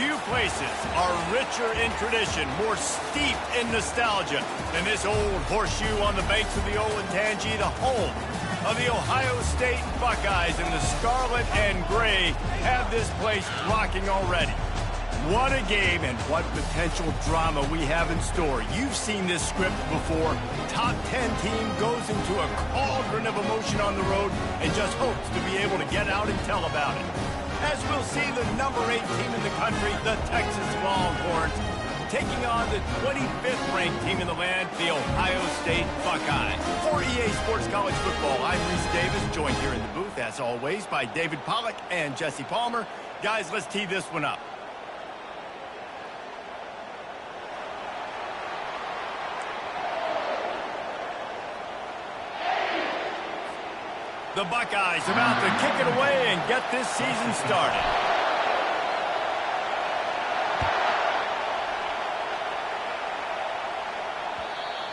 Few places are richer in tradition, more steeped in nostalgia than this old horseshoe on the banks of the Olentangy, the home of the Ohio State Buckeyes, and the scarlet and gray have this place rocking already. What a game and what potential drama we have in store. You've seen this script before. Top 10 team goes into a cauldron of emotion on the road and just hopes to be able to get out and tell about it. As we'll see the number 8 team in the country, the Texas Longhorns, taking on the 25th ranked team in the land, the Ohio State Buckeyes. For EA Sports College Football, I'm Reese Davis, joined here in the booth, as always, by David Pollack and Jesse Palmer. Guys, let's tee this one up. The Buckeyes about to kick it away and get this season started.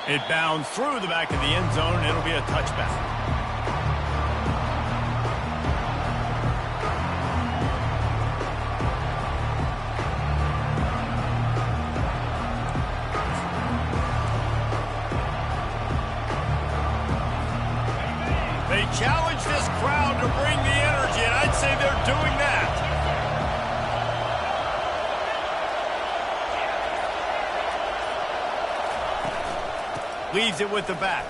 It bounds through the back of the end zone. It'll be a touchback. They challenge this crowd to bring the energy, and I'd say they're doing that. Leaves it with the back.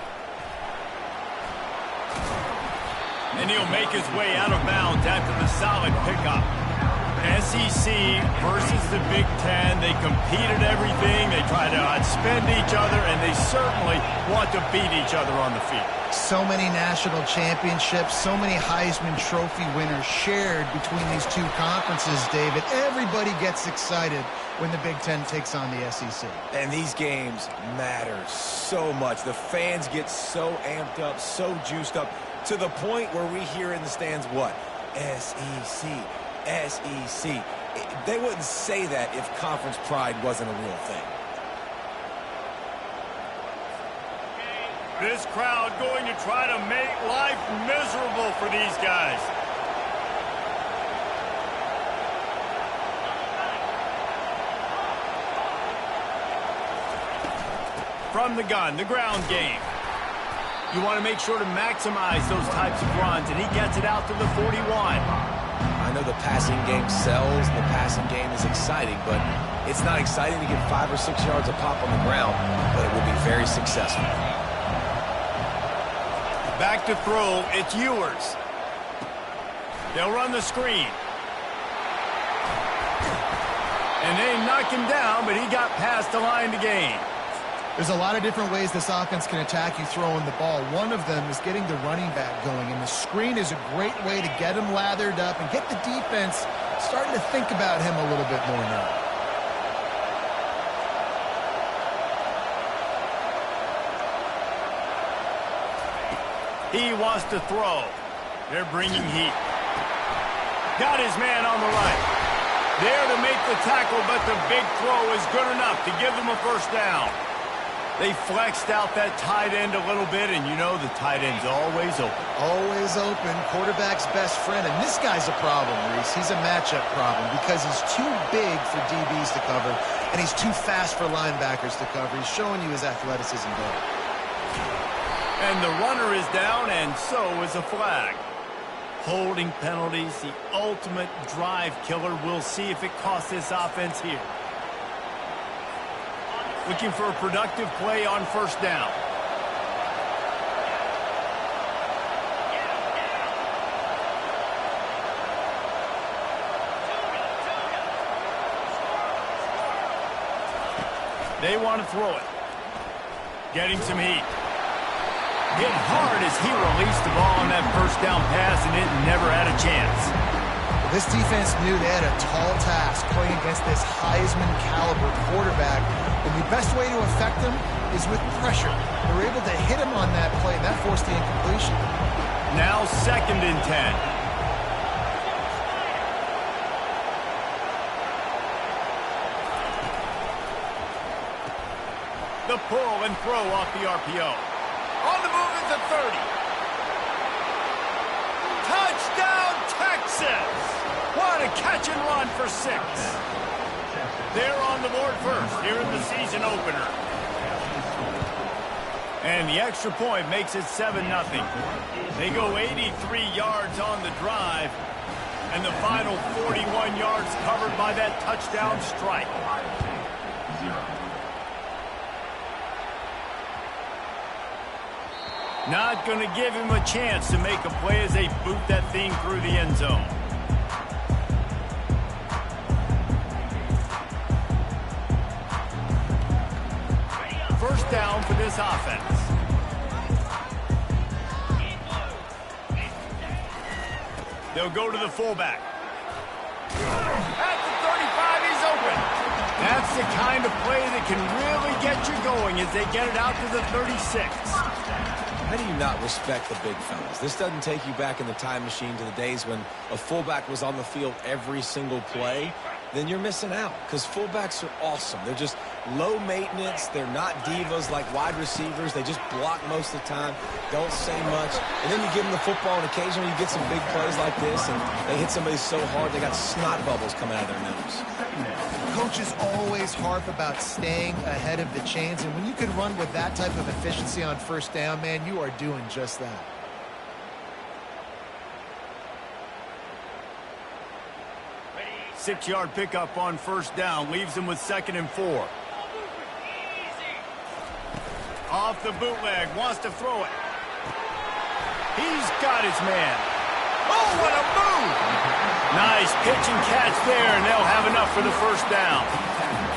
And he'll make his way out of bounds after the solid pickup. SEC versus the Big Ten. They compete at everything. They try to outspend each other, and they certainly want to beat each other on the field. So many national championships, so many Heisman Trophy winners shared between these two conferences, David. Everybody gets excited when the Big Ten takes on the SEC. And these games matter so much. The fans get so amped up, so juiced up, to the point where we hear in the stands what? SEC, SEC. They wouldn't say that if conference pride wasn't a real thing. This crowd going to try to make life miserable for these guys. From the gun, the ground game. You want to make sure to maximize those types of runs, and he gets it out to the 41. I know the passing game sells, the passing game is exciting, but it's not exciting to get 5 or 6 yards a pop on the ground, but it will be very successful. Back to throw, it's Ewers. They'll run the screen. And they knock him down, but he got past the line to gain. There's a lot of different ways this offense can attack you throwing the ball. One of them is getting the running back going, and the screen is a great way to get him lathered up and get the defense starting to think about him a little bit more now. He wants to throw. They're bringing heat. Got his man on the right. There to make the tackle, but the big throw is good enough to give them a first down. They flexed out that tight end a little bit, and you know the tight end's always open. Always open. Quarterback's best friend. And this guy's a problem, Reese. He's a matchup problem because he's too big for DBs to cover, and he's too fast for linebackers to cover. He's showing you his athleticism there. And the runner is down, and so is a flag. Holding penalties, the ultimate drive killer. We'll see if it costs this offense here. Looking for a productive play on first down. They want to throw it. Getting some heat. Hit hard as he released the ball on that first down pass, and it never had a chance. This defense knew they had a tall task playing against this Heisman-caliber quarterback, and the best way to affect him is with pressure. They were able to hit him on that play, and that forced the incompletion. Now 2nd and 10. The pull and throw off the RPO. On the move at the 30. Touchdown, Texas! What a catch and run for 6. They're on the board first here in the season opener. And the extra point makes it 7-0. They go 83 yards on the drive, and the final 41 yards covered by that touchdown strike. Not going to give him a chance to make a play as they boot that thing through the end zone. First down for this offense. They'll go to the fullback. At the 35, he's open. That's the kind of play that can really get you going as they get it out to the 36. How do you not respect the big fellas? This doesn't take you back in the time machine to the days when a fullback was on the field every single play. Then you're missing out, because fullbacks are awesome. They're just low maintenance. They're not divas like wide receivers. They just block most of the time, don't say much. And then you give them the football, and occasionally you get some big plays like this, and they hit somebody so hard they got snot bubbles coming out of their nose. Coaches always harp about staying ahead of the chains, and when you can run with that type of efficiency on first down, man, you are doing just that. Six-yard pickup on first down leaves them with 2nd and 4. Off the bootleg, wants to throw it. He's got his man. Oh, what a move! Nice pitch and catch there, and they'll have enough for the first down.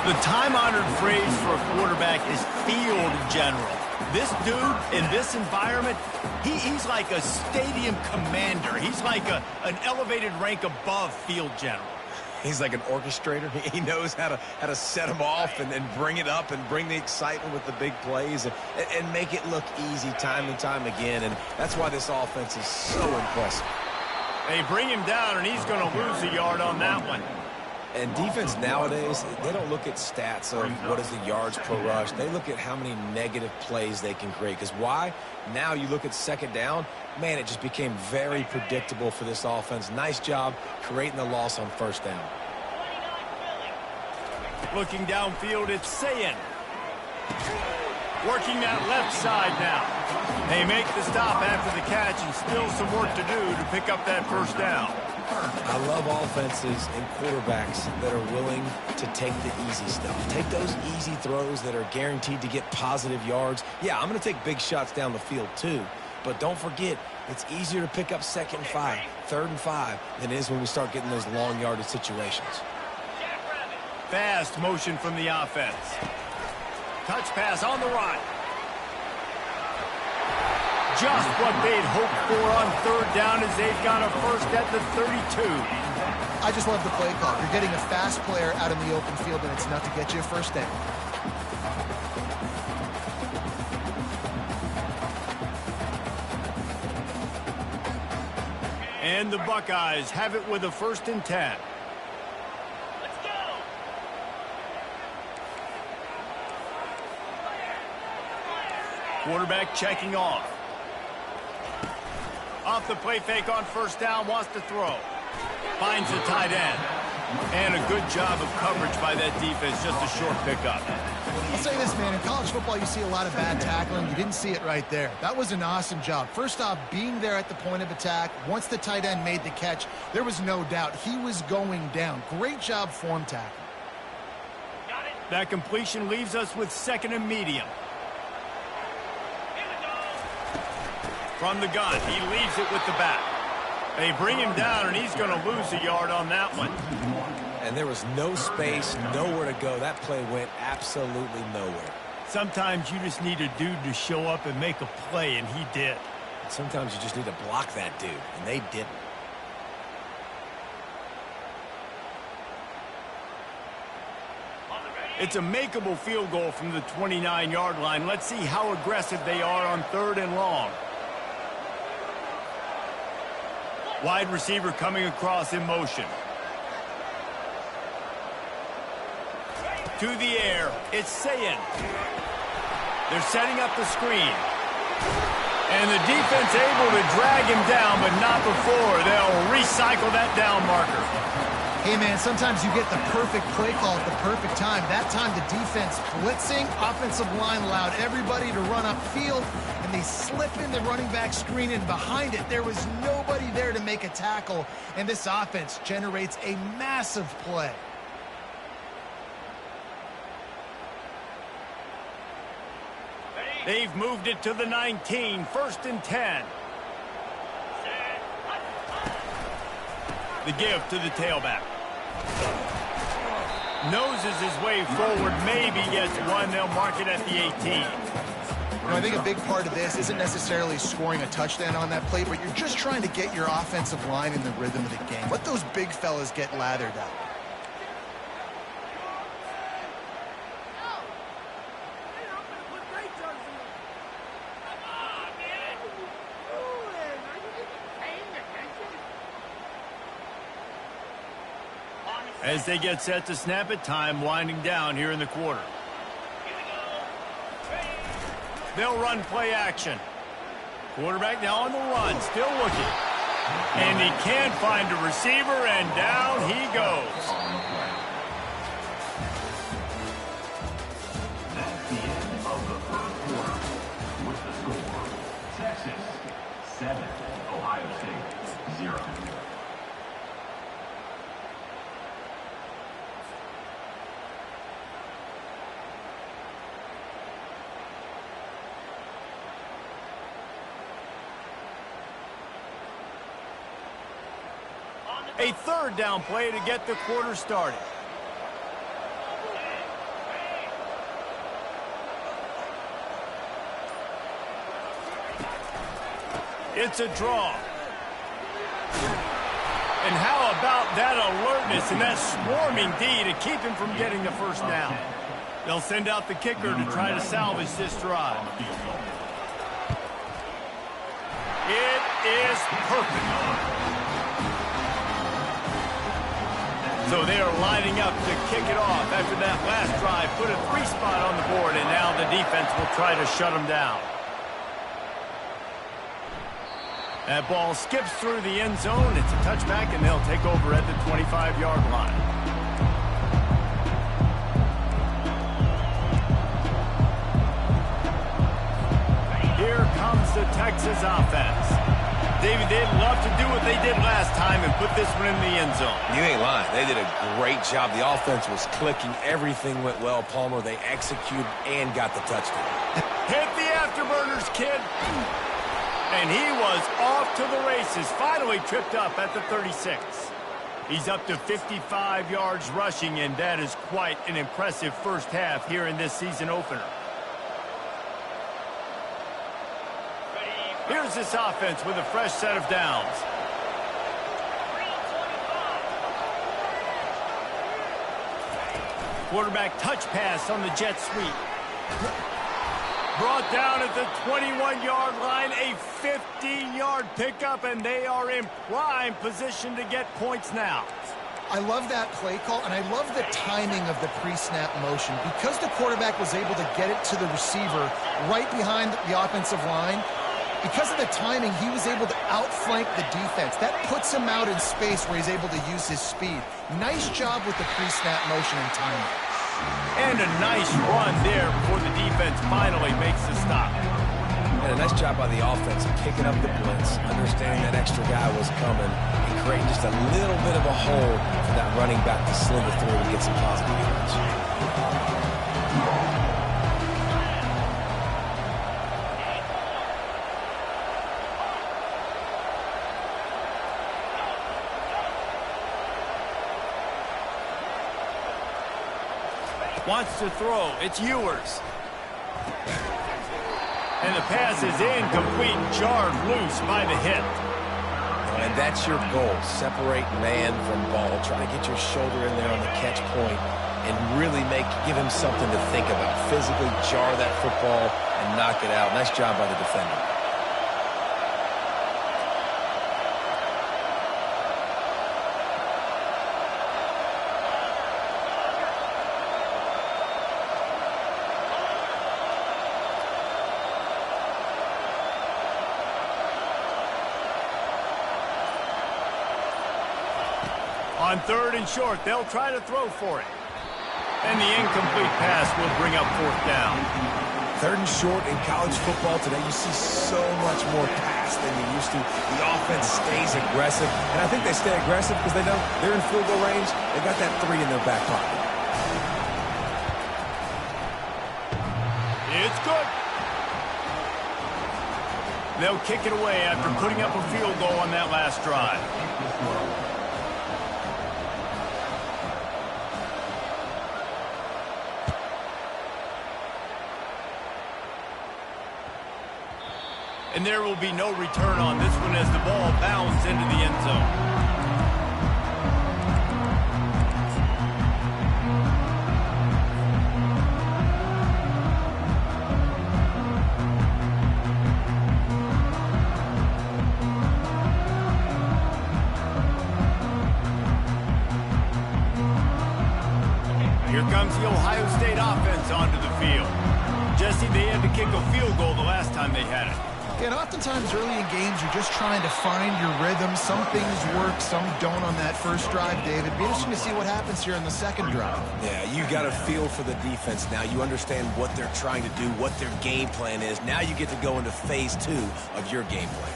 The time-honored phrase for a quarterback is field general. This dude in this environment, he's like a stadium commander. He's like an elevated rank above field general. He's like an orchestrator. He knows how to set them off and bring it up and bring the excitement with the big plays and make it look easy time and time again. And that's why this offense is so impressive. They bring him down, and he's going to lose a yard on that one. And defense nowadays, they don't look at stats of what is the yards per rush. They look at how many negative plays they can create. Because why? Now you look at second down, man, it just became very predictable for this offense. Nice job creating the loss on first down. Looking downfield, it's Sayin. Working that left side now. They make the stop after the catch, and still some work to do to pick up that first down. I love offenses and quarterbacks that are willing to take the easy stuff. Take those easy throws that are guaranteed to get positive yards. Yeah, I'm going to take big shots down the field too. But don't forget, it's easier to pick up 2nd and 5, 3rd and 5 than it is when we start getting those long yardage situations. Fast motion from the offense. Touch pass on the run. Just what they'd hoped for on third down as they've got a first at the 32. I just love the play call. You're getting a fast player out in the open field, and it's enough to get you a first down. And the Buckeyes have it with a 1st and 10. Let's go. Quarterback checking off. Off the play fake on first down, wants to throw. Finds the tight end. And a good job of coverage by that defense, just a short pickup. I'll say this, man, in college football you see a lot of bad tackling. You didn't see it right there. That was an awesome job. First off, being there at the point of attack. Once the tight end made the catch, there was no doubt he was going down. Great job form tackling. That completion leaves us with 2nd and medium. From the gun, he leaves it with the back. They bring him down, and he's going to lose a yard on that one. And there was no space, nowhere to go. That play went absolutely nowhere. Sometimes you just need a dude to show up and make a play, and he did. Sometimes you just need to block that dude, and they didn't. It's a makeable field goal from the 29-yard line. Let's see how aggressive they are on 3rd and long. Wide receiver coming across in motion. To the air, it's Sayin. They're setting up the screen. And the defense able to drag him down, but not before. They'll recycle that down marker. Hey, man, sometimes you get the perfect play call at the perfect time. That time, the defense blitzing, offensive line allowed everybody to run upfield, and they slip in the running back screen, and behind it, there was nobody there to make a tackle, and this offense generates a massive play. They've moved it to the 19, 1st and 10. The give to the tailback. Noses his way forward, maybe gets one. They'll mark it at the 18. You know, I think a big part of this isn't necessarily scoring a touchdown on that play, but you're just trying to get your offensive line in the rhythm of the game. Let those big fellas get lathered up. As they get set to snap it, time winding down here in the quarter. They'll run play action. Quarterback now on the run, still looking. And he can't find a receiver, and down he goes. That's the end of the first quarter. With the score, Texas 7, Ohio State 0. A 3rd down play to get the quarter started. It's a draw. And how about that alertness and that swarming D to keep him from getting the 1st down? They'll send out the kicker to try to salvage this drive. It is perfect. So they are lining up to kick it off after that last drive. Put a 3-spot on the board, and now the defense will try to shut them down. That ball skips through the end zone. It's a touchback, and they'll take over at the 25-yard line. Here comes the Texas offense. David, they'd love to do what they did last time and put this one in the end zone. You ain't lying. They did a great job. The offense was clicking. Everything went well, Palmer. They executed and got the touchdown. Hit the afterburners, kid. And he was off to the races. Finally tripped up at the 36. He's up to 55 yards rushing, and that is quite an impressive first half here in this season opener. Here's this offense with a fresh set of downs. Quarterback touch pass on the jet sweep. Brought down at the 21-yard line, a 15-yard pickup, and they are in prime position to get points now. I love that play call, and I love the timing of the pre-snap motion. Because the quarterback was able to get it to the receiver right behind the offensive line, because of the timing, he was able to outflank the defense. That puts him out in space where he's able to use his speed. Nice job with the pre-snap motion and timing. And a nice run there before the defense finally makes the stop. And a nice job by the offense of picking up the blitz, understanding that extra guy was coming, and creating just a little bit of a hole for that running back to sling it through and get some positive yards. Wants to throw. It's Ewers. And the pass is incomplete, jarred loose by the hit. And that's your goal. Separate man from ball. Try to get your shoulder in there on the catch point and really give him something to think about. Physically jar that football and knock it out. Nice job by the defender. On 3rd and short, they'll try to throw for it. And the incomplete pass will bring up 4th down. 3rd and short in college football today, you see so much more pass than you used to. The offense stays aggressive, and I think they stay aggressive because they know they're in field goal range. They got that 3 in their back pocket. It's good. They'll kick it away after putting up a field goal on that last drive. And there will be no return on this one as the ball bounds into the end zone. Here comes the Ohio State offense onto the field. Jesse, they had to kick a field goal the last time they had it. And oftentimes early in games, you're just trying to find your rhythm. Some things work, some don't on that first drive, David. It'd be interesting to see what happens here in the second drive. Yeah, you got a feel for the defense now. You understand what they're trying to do, what their game plan is. Now you get to go into phase 2 of your game plan.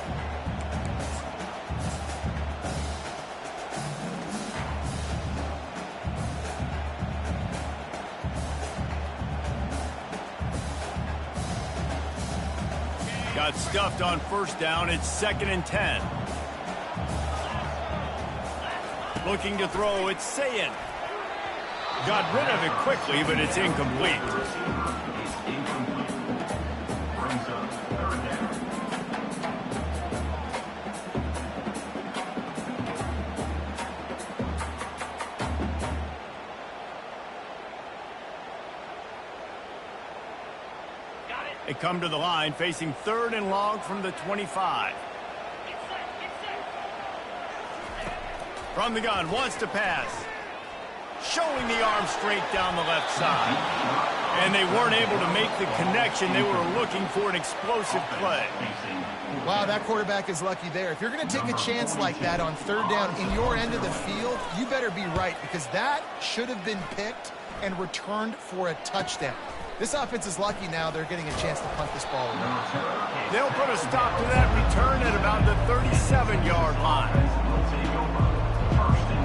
Got stuffed on 1st down. It's 2nd and 10. Looking to throw. It's Sayin. Got rid of it quickly, but it's incomplete. Brings up 3rd down. They come to the line facing 3rd and long from the 25. From the gun, wants to pass. Showing the arm straight down the left side. And they weren't able to make the connection. They were looking for an explosive play. Wow, that quarterback is lucky there. If you're going to take a chance like that on 3rd down in your end of the field, you better be right, because that should have been picked and returned for a touchdown. This offense is lucky now they're getting a chance to punt this ball away. They'll put a stop to that return at about the 37-yard line. Will take over 1st and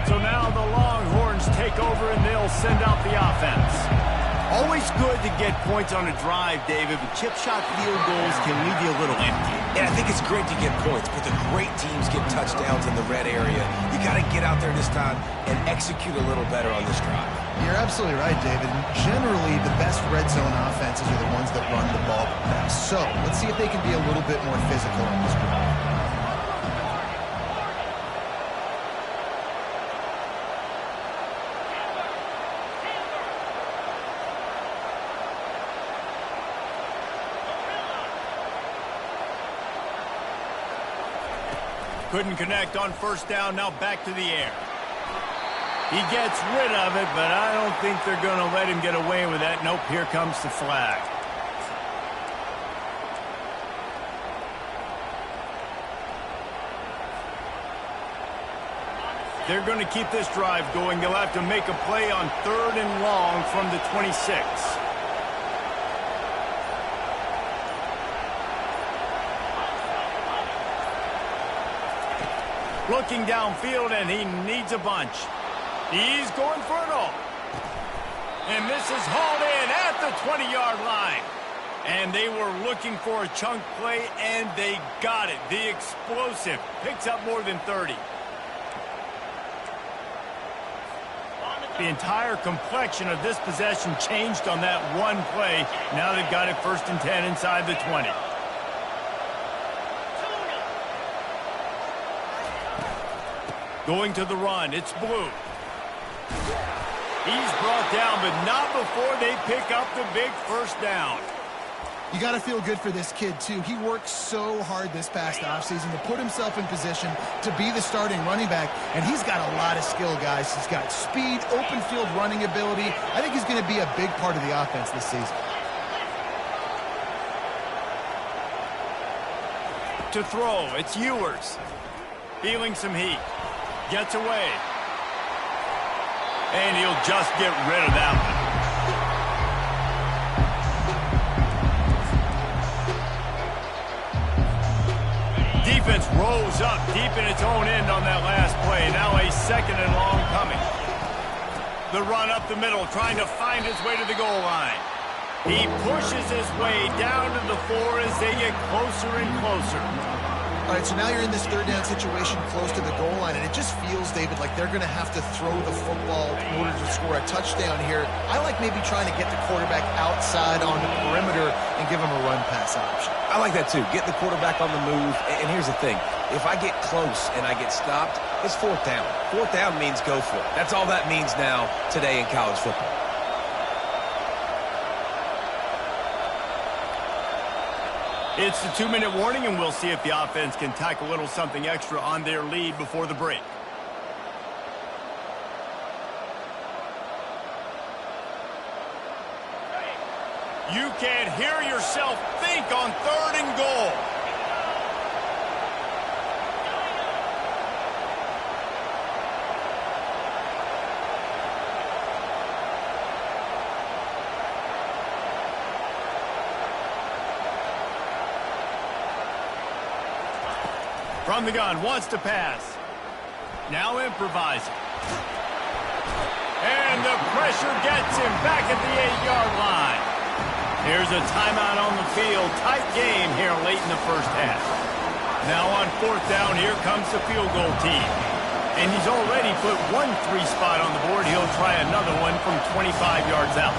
10. So now the Longhorns take over and they'll send out the offense. Always good to get points on a drive, David, but chip shot field goals can leave you a little empty. And I think it's great to get points, but the great teams get touchdowns in the red area. You got to get out there this time and execute a little better on this drive. You're absolutely right, David. Generally, the best red zone offenses are the ones that run the ball the best. So let's see if they can be a little bit more physical on this drive. Couldn't connect on 1st down, now back to the air. He gets rid of it, but I don't think they're going to let him get away with that. Nope, here comes the flag. They're going to keep this drive going. They'll have to make a play on 3rd and long from the 26. Looking downfield, and he needs a bunch. He's going for it all. And this is hauled in at the 20-yard line. And they were looking for a chunk play, and they got it. The explosive picks up more than 30. The entire complexion of this possession changed on that one play. Now they've got it 1st and 10 inside the 20. Going to the run, it's Blue. He's brought down, but not before they pick up the big 1st down. You got to feel good for this kid, too. He worked so hard this past offseason to put himself in position to be the starting running back, and he's got a lot of skill, guys. He's got speed, open field running ability. I think he's going to be a big part of the offense this season. To throw, it's Ewers. Feeling some heat. Gets away. And he'll just get rid of that one. Defense rolls up deep in its own end on that last play. Now a 2nd and long coming. The run up the middle, trying to find his way to the goal line. He pushes his way down to the 4 as they get closer and closer. All right, so now you're in this 3rd down situation close to the goal line, and it just feels, David, like they're going to have to throw the football in order to score a touchdown here. I like maybe trying to get the quarterback outside on the perimeter and give him a run-pass option. I like that, too. Get the quarterback on the move. And here's the thing. If I get close and I get stopped, it's 4th down. 4th down means go for it. That's all that means now today in college football. It's the 2-minute warning, and we'll see if the offense can tack a little something extra on their lead before the break. You can't hear yourself think on 3rd and goal. From the gun, wants to pass. Now improvising. And the pressure gets him back at the 8-yard line. Here's a timeout on the field. Tight game here late in the first half. Now on 4th down, here comes the field goal team. And he's already put 1 3 spot on the board. He'll try another one from 25 yards out.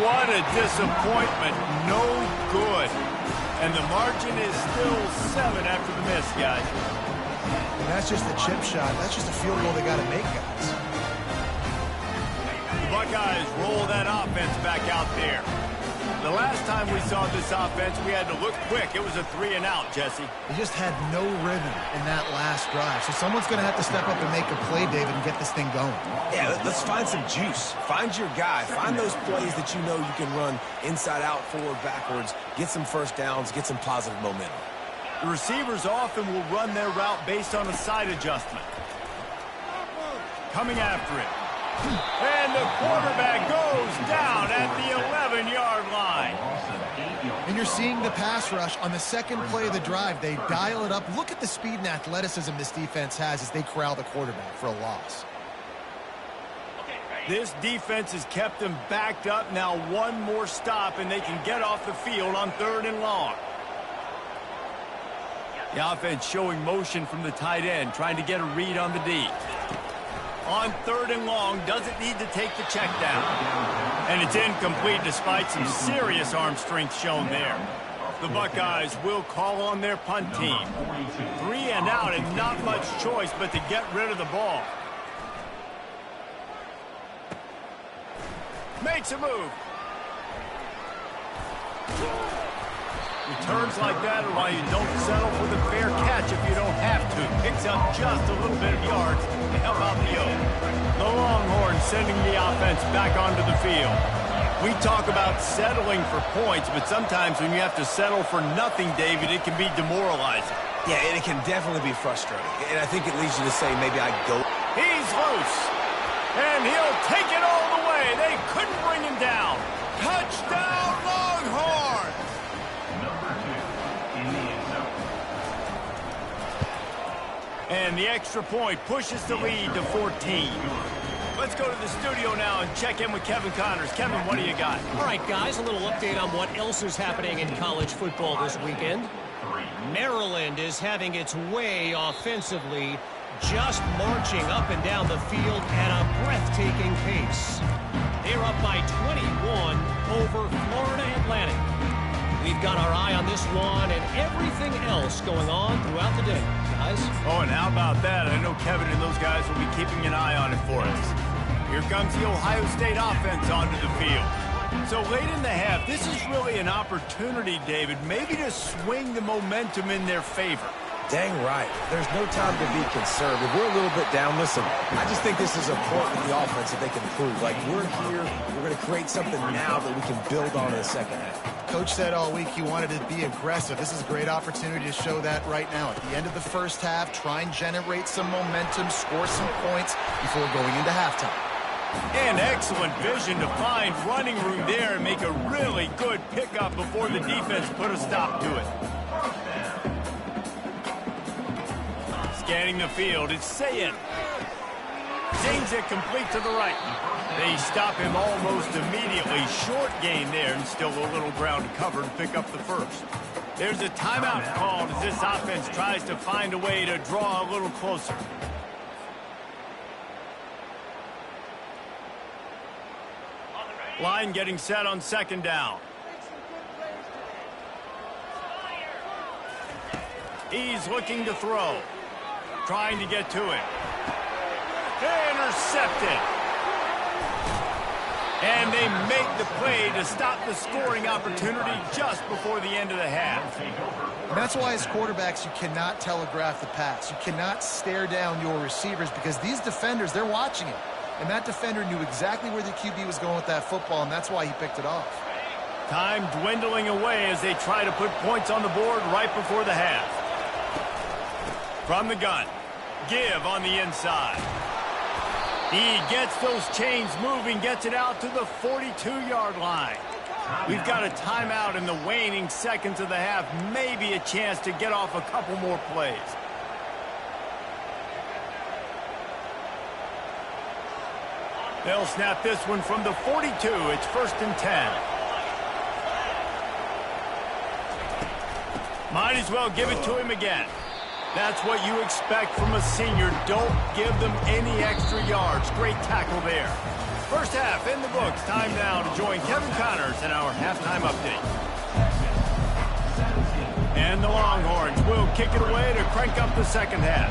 What a disappointment. No good. And the margin is still 7 after the miss, guys. And that's just a chip shot. That's just a field goal they got to make, guys. The Buckeyes roll that offense back out there. The last time we saw this offense, we had to look quick. It was a 3-and-out, Jesse. They just had no rhythm in that last drive. So someone's going to have to step up and make a play, David, and get this thing going. Yeah, let's find some juice. Find your guy. Find those plays that you know you can run inside out, forward, backwards. Get some first downs. Get some positive momentum. The receivers often will run their route based on a side adjustment. Coming after it. And the quarterback goes down at the 11-yard line. And you're seeing the pass rush on the 2nd play of the drive. They dial it up. Look at the speed and athleticism this defense has as they corral the quarterback for a loss. This defense has kept them backed up. Now 1 more stop, and they can get off the field on 3rd and long. The offense showing motion from the tight end, trying to get a read on the D. On 3rd and long, doesn't need to take the check down. And it's incomplete despite some serious arm strength shown there. The Buckeyes will call on their punt team. 3-and-out and not much choice but to get rid of the ball. Makes a move. Returns like that are why you don't settle for the fair catch if you don't have to. Picks up just a little bit of yards to help out the O. The Longhorns sending the offense back onto the field. We talk about settling for points, but sometimes when you have to settle for nothing, David, it can be demoralizing. Yeah, and it can definitely be frustrating. And I think it leads you to say maybe I go. He's loose. And he'll take it all the way. They couldn't bring him down. Touchdown, Longhorns! And the extra point pushes the lead to 14. Let's go to the studio now and check in with Kevin Connors. Kevin, what do you got? All right, guys, a little update on what else is happening in college football this weekend. Maryland is having its way offensively, just marching up and down the field at a breathtaking pace. They're up by 21 over Florida Atlantic. We've got our eye on this one and everything else going on throughout the day, guys. Oh, and how about that? I know Kevin and those guys will be keeping an eye on it for us. Here comes the Ohio State offense onto the field. So late in the half, this is really an opportunity, David, maybe to swing the momentum in their favor. Dang right. There's no time to be conservative. We're a little bit down. Listen, I just think this is a point with the offense that they can prove. Like, we're here, we're going to create something now that we can build on in the second half. Coach said all week he wanted to be aggressive. This is a great opportunity to show that right now. At the end of the first half, try and generate some momentum, score some points before going into halftime. And excellent vision to find running room there and make a really good pickup before the defense put a stop to it. Scanning the field, it's Sayin. Zings it complete to the right. They stop him almost immediately. Short gain there and still a little ground covered to pick up the first. There's a timeout called as this offense tries to find a way to draw a little closer. Line getting set on second down. He's looking to throw. Trying to get to it. Intercepted. And they make the play to stop the scoring opportunity just before the end of the half. And that's why as quarterbacks you cannot telegraph the pass. You cannot stare down your receivers because these defenders, they're watching it. And that defender knew exactly where the QB was going with that football, and that's why he picked it off. Time dwindling away as they try to put points on the board right before the half. From the gun, give on the inside. He gets those chains moving, gets it out to the 42-yard line. We've got a timeout in the waning seconds of the half, maybe a chance to get off a couple more plays. They'll snap this one from the 42. It's 1st and 10. Might as well give it to him again. That's what you expect from a senior. Don't give them any extra yards. Great tackle there. First half in the books. Time now to join Kevin Connors in our halftime update. And the Longhorns will kick it away to crank up the second half.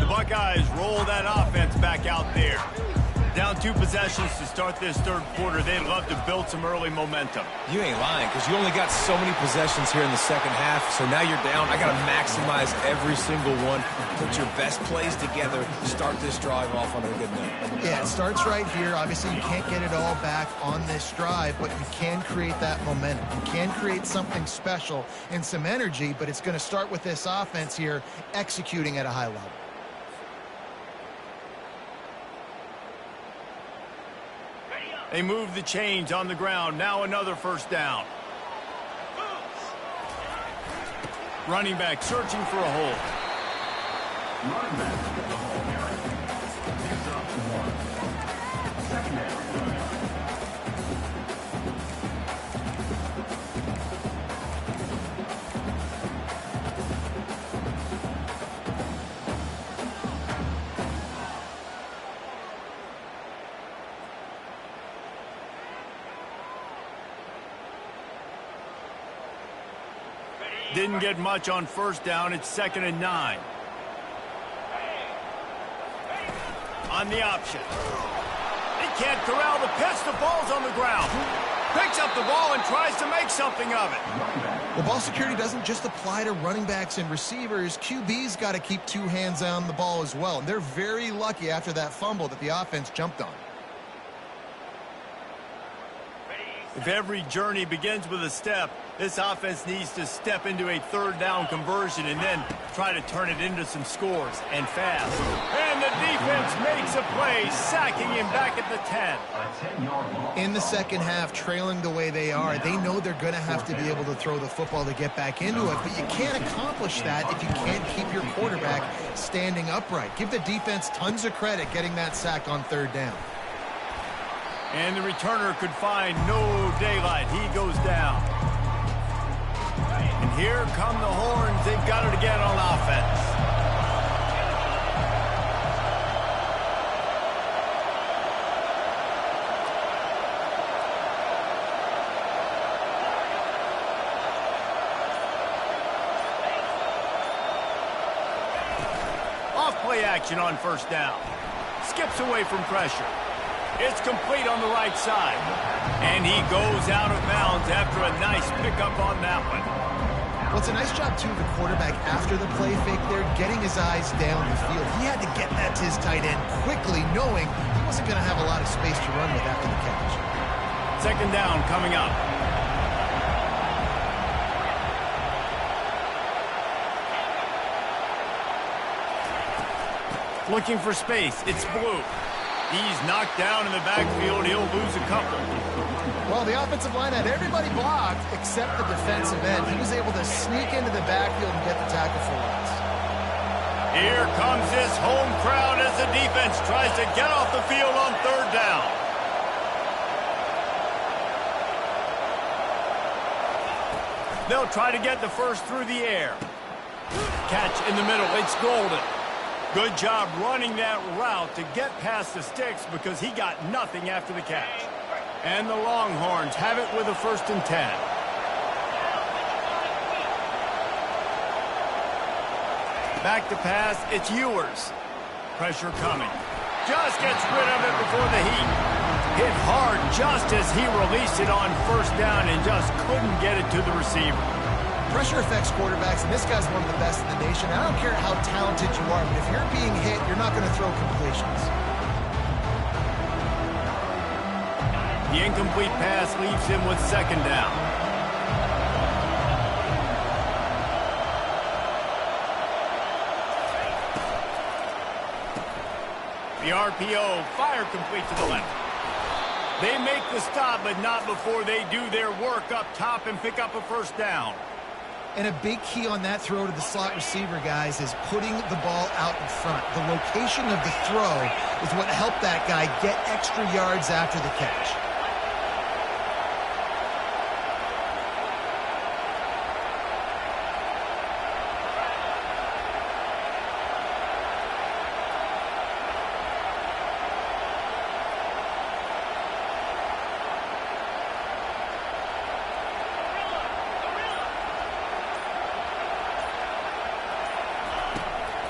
Buckeyes roll that offense back out there. Down 2 possessions to start this third quarter. They'd love to build some early momentum. You ain't lying, because you only got so many possessions here in the second half, so now you're down. I got to maximize every single one. Put your best plays together. Start this drive off on a good note. Yeah, it starts right here. Obviously, you can't get it all back on this drive, but you can create that momentum. You can create something special and some energy, but it's going to start with this offense here executing at a high level. They move the chains on the ground. Now another first down. Running back searching for a hole. Running back. Picks up 1. Second down. Didn't get much on first down. It's 2nd and 9. On the option. They can't corral the pitch. The ball's on the ground. Picks up the ball and tries to make something of it. Well, ball security doesn't just apply to running backs and receivers. QB's got to keep 2 hands on the ball as well. And they're very lucky after that fumble that the offense jumped on. If every journey begins with a step, this offense needs to step into a third down conversion and then try to turn it into some scores, and fast. And the defense makes a play, sacking him back at the 10. In the second half, trailing the way they are, they know they're going to have to be able to throw the football to get back into it, but you can't accomplish that if you can't keep your quarterback standing upright. Give the defense tons of credit getting that sack on third down. And the returner could find no daylight. He goes down. And here come the horns. They've got it again on offense. Off play action on first down. Skips away from pressure. It's complete on the right side. And he goes out of bounds after a nice pickup on that one. Well, it's a nice job, too, the quarterback, after the play fake there, getting his eyes down the field. He had to get that to his tight end quickly, knowing he wasn't going to have a lot of space to run with after the catch. Second down coming up. Looking for space. It's Blue. He's knocked down in the backfield. He'll lose a couple. Well, the offensive line had everybody blocked except the defensive end. He was able to sneak into the backfield and get the tackle for loss. Here comes this home crowd as the defense tries to get off the field on third down. They'll try to get the first through the air. Catch in the middle. It's Golden. Good job running that route to get past the sticks because he got nothing after the catch. And the Longhorns have it with a 1st and 10. Back to pass, it's Ewers. Pressure coming. Just gets rid of it before the heat. Hit hard just as he released it on first down and just couldn't get it to the receiver. Pressure affects quarterbacks, and this guy's one of the best in the nation. I don't care how talented you are, but if you're being hit, you're not going to throw completions. The incomplete pass leaves him with second down. The RPO, fire complete to the left. They make the stop, but not before they do their work up top and pick up a first down. And a big key on that throw to the slot receiver, guys, is putting the ball out in front. The location of the throw is what helped that guy get extra yards after the catch.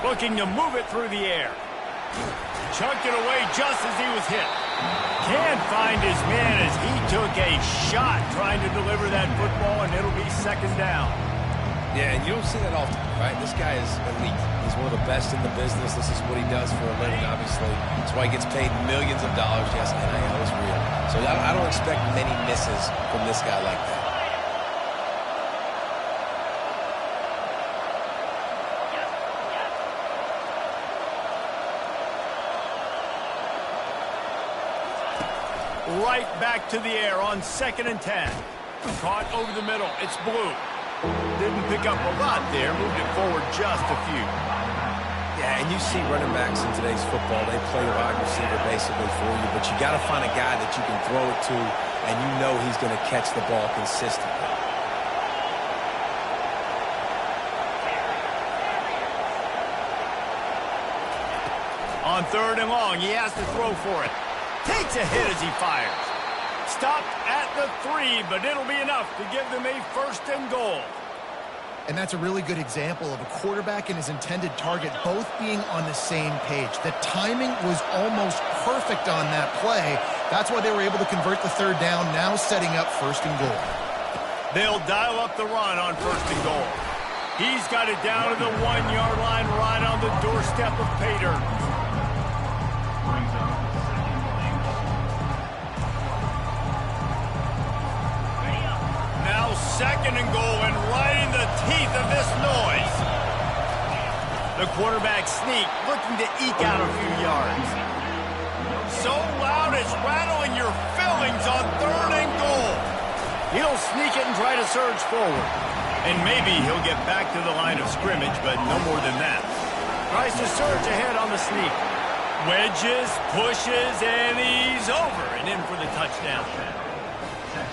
Looking to move it through the air. Chunked it away just as he was hit. Can't find his man as he took a shot trying to deliver that football, and it'll be second down. Yeah, and you don't see that often, right? This guy is elite. He's one of the best in the business. This is what he does for a living, obviously. That's why he gets paid millions of dollars. Yes, NIL is real. So I don't expect many misses from this guy like that. Right back to the air on 2nd and 10. Caught over the middle. It's Blue. Didn't pick up a lot there. Moved it forward just a few. Yeah, and you see running backs in today's football. They play wide receiver basically for you, but you got to find a guy that you can throw it to, and you know he's going to catch the ball consistently. On 3rd and long, he has to throw for it. Takes a hit as he fires. Stopped at the 3, but it'll be enough to give them a 1st and goal. And that's a really good example of a quarterback and his intended target both being on the same page. The timing was almost perfect on that play. That's why they were able to convert the 3rd down, now setting up 1st and goal. They'll dial up the run on 1st and goal. He's got it down to the 1-yard line right on the doorstep of pay dirt. second and goal, and right in the teeth of this noise. The quarterback sneak, looking to eke out a few yards. So loud it's rattling your fillings on third and goal. He'll sneak it and try to surge forward. And maybe he'll get back to the line of scrimmage, but no more than that. Tries to surge ahead on the sneak. Wedges, pushes, and he's over and in for the touchdown.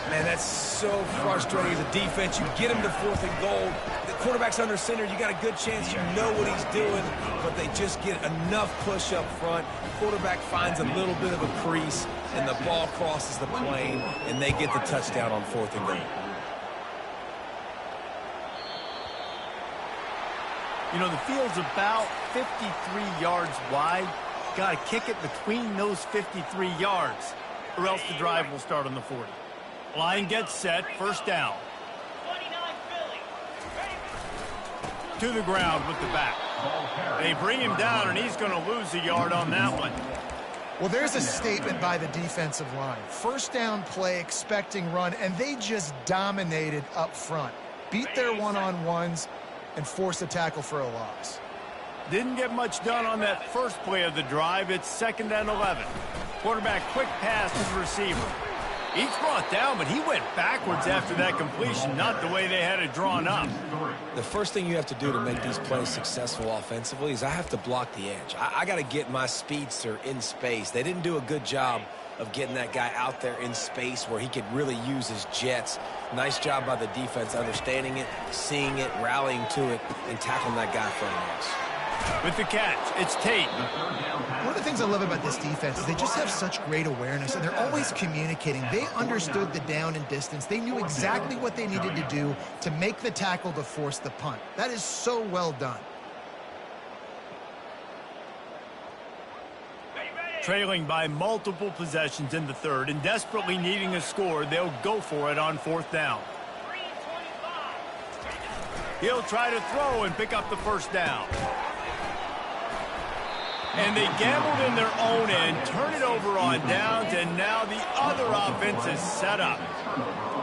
Man, that's so frustrating as a defense. You get him to fourth and goal. The quarterback's under center. You got a good chance you know what he's doing, but they just get enough push up front. Quarterback finds a little bit of a crease, and the ball crosses the plane, and they get the touchdown on fourth and goal. You know, the field's about 53 yards wide. Got to kick it between those 53 yards, or else the drive will start on the 40. Line gets set, first down. To the ground with the back. They bring him down, and he's going to lose a yard on that one. Well, there's a statement by the defensive line. First down play, expecting run, and they just dominated up front. Beat their one-on-ones and force a tackle for a loss. Didn't get much done on that first play of the drive. It's 2nd and 11. Quarterback quick pass to the receiver. He's brought down, but he went backwards after that completion, not the way they had it drawn up. The first thing you have to do to make these plays successful offensively is I have to block the edge. I got to get my speedster in space. They didn't do a good job of getting that guy out there in space where he could really use his jets. Nice job by the defense understanding it, seeing it, rallying to it, and tackling that guy for a loss. With the catch, it's Tate. One of the things I love about this defense is they just have such great awareness, and they're always communicating. They understood the down and distance. They knew exactly what they needed to do to make the tackle to force the punt. That is so well done. Trailing by multiple possessions in the third and desperately needing a score, they'll go for it on fourth down. He'll try to throw and pick up the first down. And they gambled in their own end, turn it over on downs, and now the other offense is set up.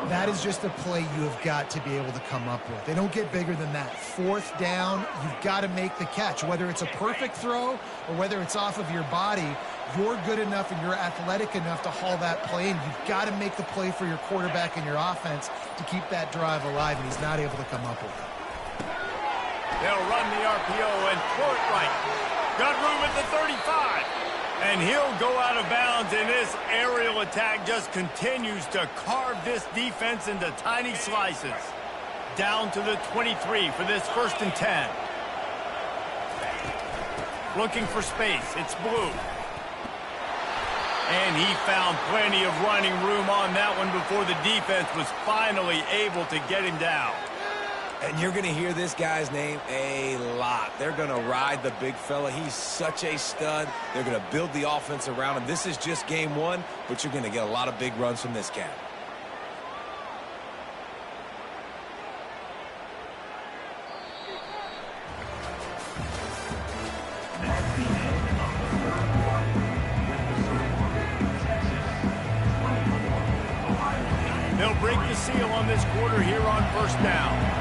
That is just a play you have got to be able to come up with. They don't get bigger than that. Fourth down, you've got to make the catch. Whether it's a perfect throw or whether it's off of your body, you're good enough and you're athletic enough to haul that play, and you've got to make the play for your quarterback and your offense to keep that drive alive, and he's not able to come up with it. They'll run the RPO and throw it right. Got room at the 35. And he'll go out of bounds, and this aerial attack just continues to carve this defense into tiny slices. Down to the 23 for this 1st and 10. Looking for space. It's Blue. And he found plenty of running room on that one before the defense was finally able to get him down. And you're going to hear this guy's name a lot. They're going to ride the big fella. He's such a stud. They're going to build the offense around him. This is just game one, but you're going to get a lot of big runs from this guy. They'll break the seal on this quarter here on first down.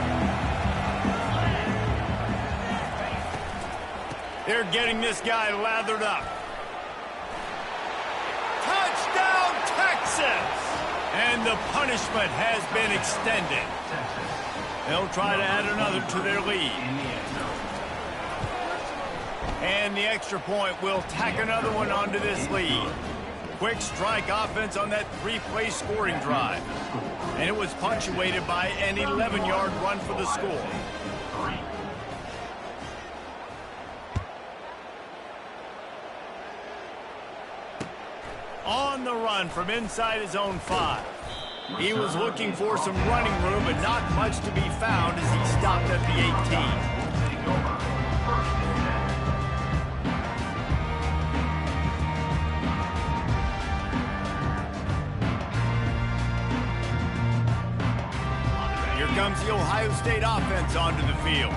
They're getting this guy lathered up. Touchdown, Texas! And the punishment has been extended. They'll try to add another to their lead. And the extra point will tack another one onto this lead. Quick strike offense on that 3-play scoring drive. And it was punctuated by an 11-yard run for the score. On the run from inside his own 5. He was looking for some running room, but not much to be found as he stopped at the 18. Here comes the Ohio State offense onto the field.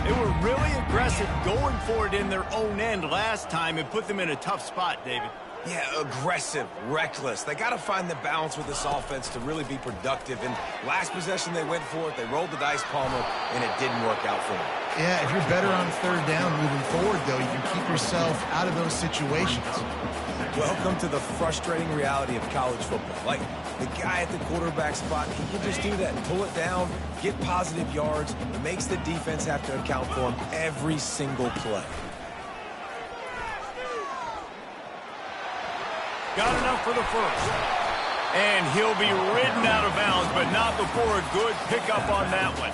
They were really aggressive going for it in their own end last time and put them in a tough spot, David. Yeah, aggressive, reckless. They got to find the balance with this offense to really be productive. And last possession they went for it. They rolled the dice, Palmer, and it didn't work out for them. Yeah, if you're better on third down moving forward, though, you can keep yourself out of those situations. Welcome to the frustrating reality of college football. Like, the guy at the quarterback spot, he can just do that. Pull it down, get positive yards. It makes the defense have to account for him every single play. Got enough for the first. And he'll be ridden out of bounds, but not before a good pickup on that one.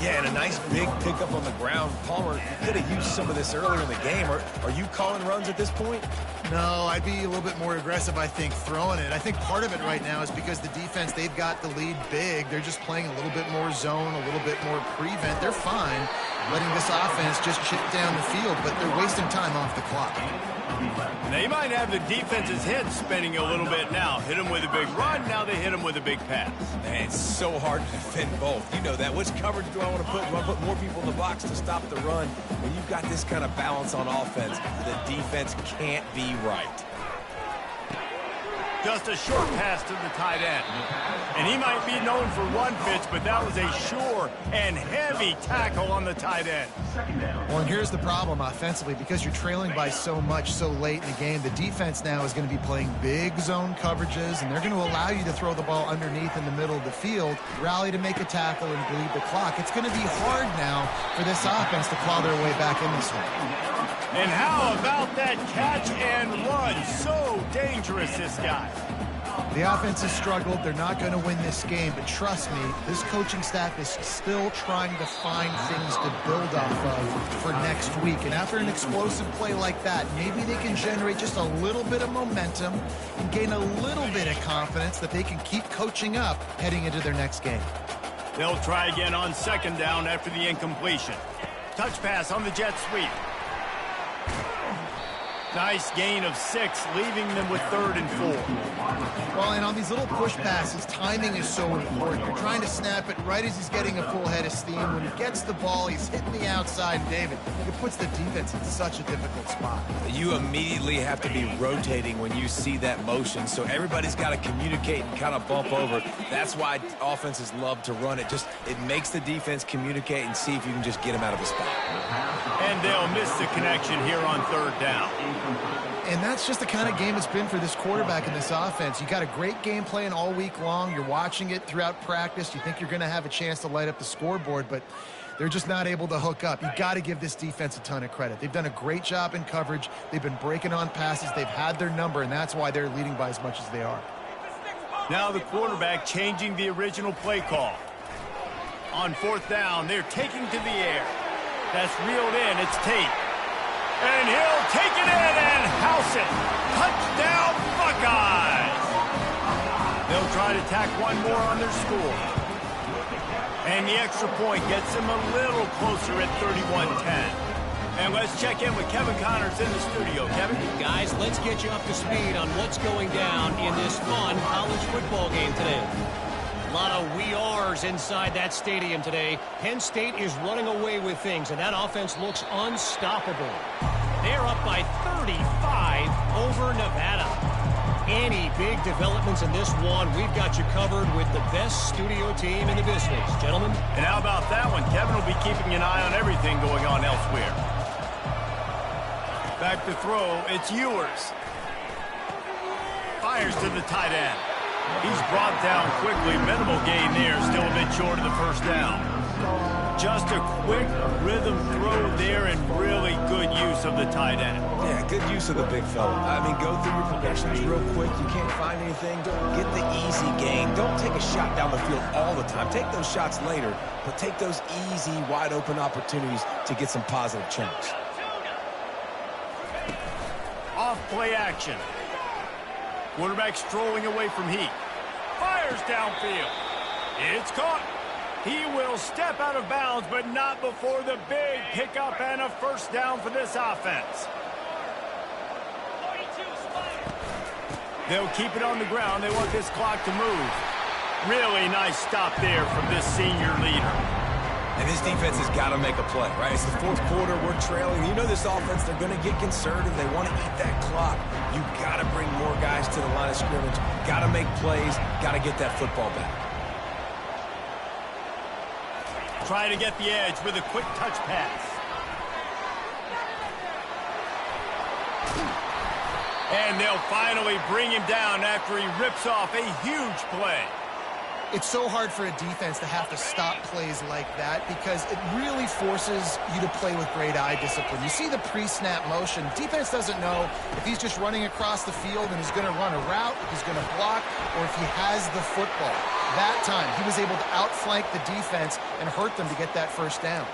Yeah, and a nice big pickup on the ground. Palmer, you could have used some of this earlier in the game. Are you calling runs at this point? No, I'd be a little bit more aggressive, I think, throwing it. I think part of it right now is because the defense, they've got the lead big. They're just playing a little bit more zone, a little bit more prevent. They're fine letting this offense just chip down the field, but they're wasting time off the clock. They might have the defense's head spinning a little bit now. Hit him with a big run, now they hit him with a big pass. Man, it's so hard to defend both. You know that. Which coverage do I want to put? Do I put more people in the box to stop the run? When you've got this kind of balance on offense, the defense can't be right. Just a short pass to the tight end. And he might be known for run fits, but that was a sure and heavy tackle on the tight end. Well, and here's the problem offensively. Because you're trailing by so much so late in the game, the defense now is going to be playing big zone coverages, and they're going to allow you to throw the ball underneath in the middle of the field, rally to make a tackle, and bleed the clock. It's going to be hard now for this offense to claw their way back in this one. And how about that catch and run? So dangerous, this guy. The offense has struggled. They're not going to win this game, but trust me, this coaching staff is still trying to find things to build off of for next week. And after an explosive play like that, maybe they can generate just a little bit of momentum and gain a little bit of confidence that they can keep coaching up heading into their next game. They'll try again on second down after the incompletion. Touch pass on the jet sweep. Nice gain of 6, leaving them with 3rd and 4. Well, and on these little push passes, timing is so important. You're trying to snap it right as he's getting a full head of steam. When he gets the ball, he's hitting the outside, David. It puts the defense in such a difficult spot. You immediately have to be rotating when you see that motion, so everybody's got to communicate and kind of bump over. That's why offenses love to run it. It makes the defense communicate and see if you can just get him out of a spot. And they'll miss the connection here on 3rd down. And that's just the kind of game it's been for this quarterback in this offense. You got a great game plan all week long. You're watching it throughout practice. You think you're going to have a chance to light up the scoreboard, but they're just not able to hook up. You got to give this defense a ton of credit. They've done a great job in coverage. They've been breaking on passes. They've had their number, and that's why they're leading by as much as they are. Now the quarterback changing the original play call. On 4th down, they're taking to the air. That's reeled in. It's Tate. And he'll take it in and house it. Touchdown, Buckeyes! They'll try to tack one more on their score. And the extra point gets them a little closer at 31-10. And let's check in with Kevin Connors in the studio. Kevin? Guys, let's get you up to speed on what's going down in this fun college football game today. A lot of we are's inside that stadium today. Penn State is running away with things, and that offense looks unstoppable. They're up by 35 over Nevada. Any big developments in this one, we've got you covered with the best studio team in the business. Gentlemen? And how about that one? Kevin will be keeping an eye on everything going on elsewhere. Back to throw, it's Ewers. Fires to the tight end. He's brought down quickly. Minimal gain there. Still a bit short of the 1st down. Just a quick rhythm throw there and really good use of the tight end. Yeah, good use of the big fella. I mean, go through your progressions real quick. You can't find anything. Get the easy gain. Don't take a shot down the field all the time. Take those shots later, but take those easy, wide-open opportunities to get some positive chunks. Off play action. Quarterback strolling away from heat. Fires downfield. It's caught. He will step out of bounds, but not before the big pickup and a 1st down for this offense. They'll keep it on the ground. They want this clock to move. Really nice stop there from this senior leader. And this defense has got to make a play, right? It's the fourth quarter. We're trailing. You know this offense, they're going to get conservative. They want to eat that clock. You got to bring more guys to the line of scrimmage. Got to make plays. Got to get that football back. Try to get the edge with a quick touch pass. And they'll finally bring him down after he rips off a huge play. It's so hard for a defense to have to stop plays like that because it really forces you to play with great eye discipline. You see the pre-snap motion. Defense doesn't know if he's just running across the field and he's going to run a route, if he's going to block, or if he has the football. That time, he was able to outflank the defense and hurt them to get that first down.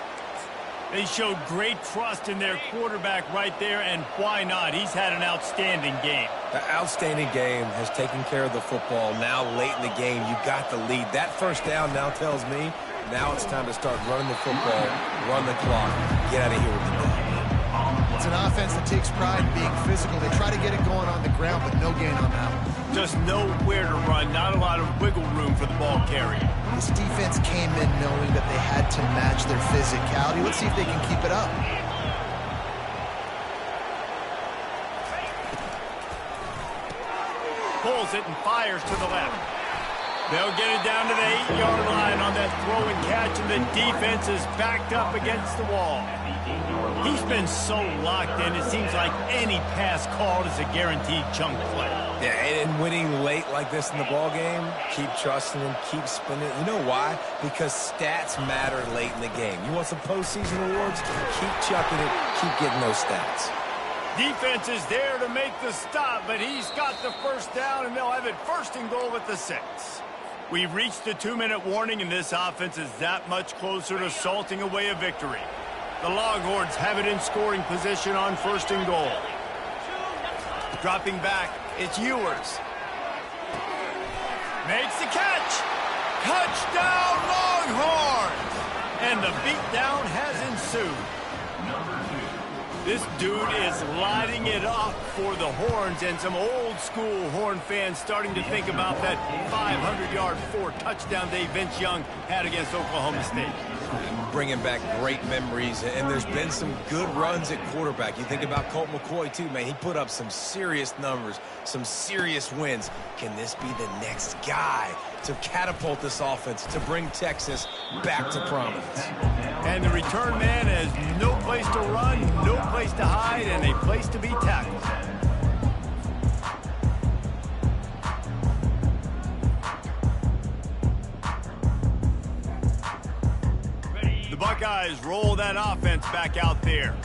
They showed great trust in their quarterback right there, and why not? He's had an outstanding game. The outstanding game has taken care of the football. Now, late in the game, you got the lead. That first down now tells me now it's time to start running the football, run the clock, get out of here with the ball. It's an offense that takes pride in being physical. They try to get it going on the ground, but no gain on that one. Just nowhere to run, not a lot of wiggle room for the ball carrier. This defense came in knowing that they had to match their physicality. Let's see if they can keep it up. Pulls it and fires to the left. They'll get it down to the 8-yard line on that throw and catch, and the defense is backed up against the wall. He's been so locked in, it seems like any pass called is a guaranteed chunk play. Yeah, and winning late like this in the ball game, keep trusting him, keep spinning. You know why? Because stats matter late in the game. You want some postseason awards? Keep chucking it, keep getting those stats. Defense is there to make the stop, but he's got the first down, and they'll have it first and goal at the 6. We've reached the 2-minute warning, and this offense is that much closer to salting away a victory. The Longhorns have it in scoring position on first and goal. Dropping back, it's Ewers. Makes the catch. Touchdown, Longhorns! And the beatdown has ensued. This dude is lighting it up for the Horns, and some old-school Horn fans starting to think about that 500-yard 4-touchdown day Vince Young had against Oklahoma State. Bringing back great memories, and there's been some good runs at quarterback. You think about Colt McCoy, too, man. He put up some serious numbers, some serious wins. Can this be the next guy to catapult this offense, to bring Texas back to prominence? And the return man has no place to run, no place to hide, and a place to be tackled. The Buckeyes roll that offense back out there.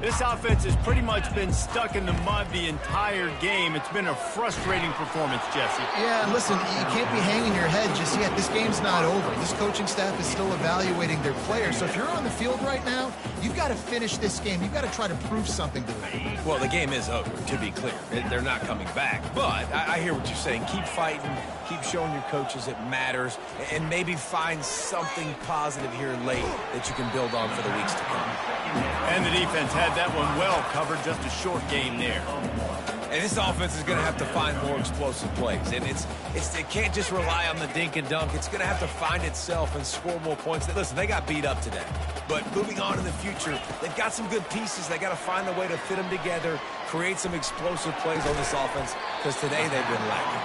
This offense has pretty much been stuck in the mud the entire game. It's been a frustrating performance, Jesse. Yeah, and listen, you can't be hanging your head just yet. This game's not over. This coaching staff is still evaluating their players. So if you're on the field right now, you've got to finish this game. You've got to try to prove something to them. Well, the game is over, to be clear. They're not coming back. But I hear what you're saying. Keep fighting. Keep showing your coaches it matters. And maybe find something positive here late that you can build on for the weeks to come. And the defense had that one well covered. Just a short game there. And this offense is going to have to find more explosive plays. And it can't just rely on the dink and dunk. It's going to have to find itself and score more points. Listen, they got beat up today. But moving on in the future, they've got some good pieces. They got to find a way to fit them together, create some explosive plays on this offense, because today they've been lacking.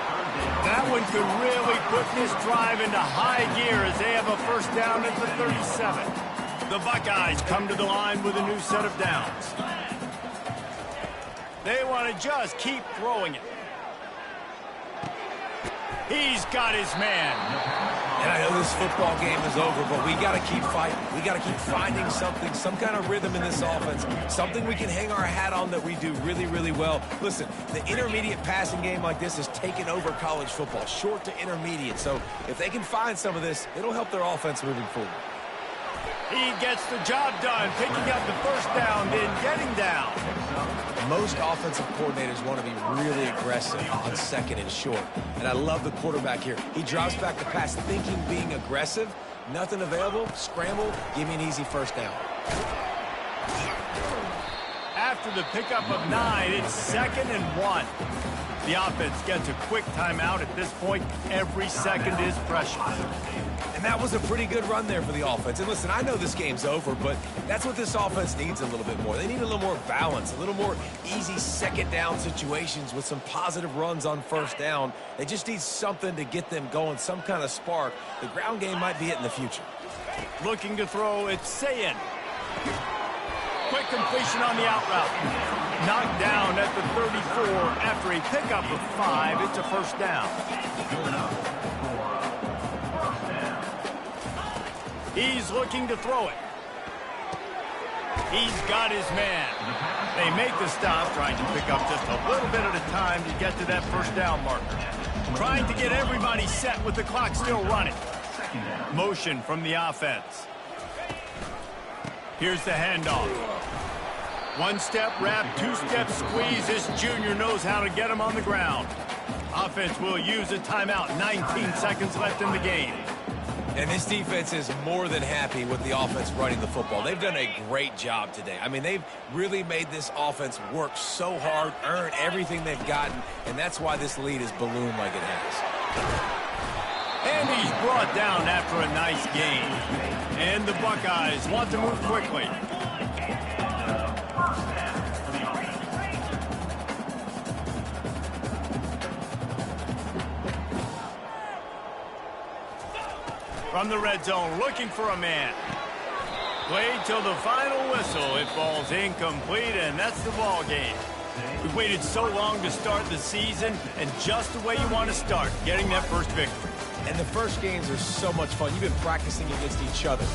That one could really put this drive into high gear as they have a first down at the 37. The Buckeyes come to the line with a new set of downs. They want to just keep throwing it. He's got his man. And I know this football game is over, but we got to keep fighting. We got to keep finding something, some kind of rhythm in this offense, something we can hang our hat on that we do really, really well. Listen, the intermediate passing game like this has taken over college football, short to intermediate. So if they can find some of this, it'll help their offense moving forward. He gets the job done, picking up the first down, then getting down. Most offensive coordinators want to be really aggressive on second and short. And I love the quarterback here. He drops back the pass thinking being aggressive. Nothing available. Scramble. Give me an easy first down. After the pickup of 9, it's 2nd and 1. The offense gets a quick timeout. At this point, every second is precious. And that was a pretty good run there for the offense. And listen, I know this game's over, but that's what this offense needs a little bit more. They need a little more balance, a little more easy second down situations with some positive runs on first down. They just need something to get them going, some kind of spark. The ground game might be it in the future. Looking to throw, it's Sayin. Quick completion on the out route. Knocked down at the 34 after a pickup of 5. It's a first down. He's looking to throw it. He's got his man. They make the stop, trying to pick up just a little bit at a time to get to that first down marker. Trying to get everybody set with the clock still running. Motion from the offense. Here's the handoff. One-step wrap, two-step squeeze. This junior knows how to get him on the ground. Offense will use a timeout. 19 seconds left in the game. And this defense is more than happy with the offense running the football. They've done a great job today. I mean, they've really made this offense work so hard, earn everything they've gotten, and that's why this lead is ballooned like it has. And he's brought down after a nice gain. And the Buckeyes want to move quickly. From the red zone, looking for a man. Played till the final whistle. It falls incomplete, and that's the ball game. We've waited so long to start the season, and just the way you want to start, getting that first victory. And the first games are so much fun. You've been practicing against each other.